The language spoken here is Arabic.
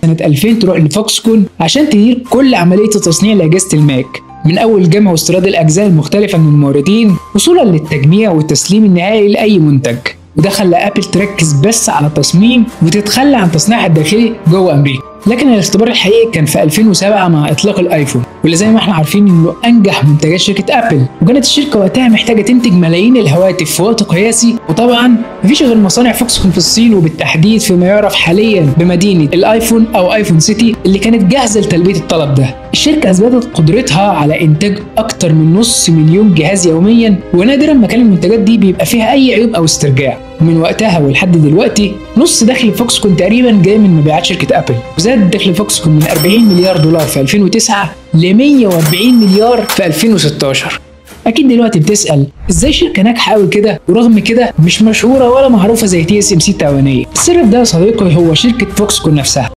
سنة 2000 تروح لفوكسكون عشان تدير كل عملية تصنيع لأجهزة الماك، من أول جمع واستيراد الأجزاء المختلفة من الموردين وصولا للتجميع والتسليم النهائي لأي منتج. وده خلى أبل تركز بس على التصميم وتتخلى عن تصنيعها الداخلي جوه أمريكا. لكن الاختبار الحقيقي كان في 2007 مع إطلاق الآيفون، واللي زي ما احنا عارفين إنه أنجح منتجات شركة أبل، وكانت الشركة وقتها محتاجة تنتج ملايين الهواتف في وقت قياسي، وطبعا مفيش غير مصانع فوكسكون في الصين، وبالتحديد فيما يعرف حاليا بمدينة الآيفون أو آيفون سيتي اللي كانت جاهزة لتلبية الطلب ده. الشركة أثبتت قدرتها على إنتاج أكتر من 500,000 جهاز يوميا، ونادرا ما كان المنتجات دي بيبقى فيها أي عيوب أو استرجاع. ومن وقتها ولحد دلوقتي نص دخل فوكسكون تقريبا جاي من مبيعات شركة أبل، وزاد دخل فوكسكون من 40 مليار دولار في 2009 ل 140 مليار في 2016. أكيد دلوقتي بتسأل إزاي شركة ناجحة قوي كده ورغم كده مش مشهورة ولا معروفة زي TSMC التايوانية؟ السر في ده يا صديقي هو شركة فوكسكون نفسها.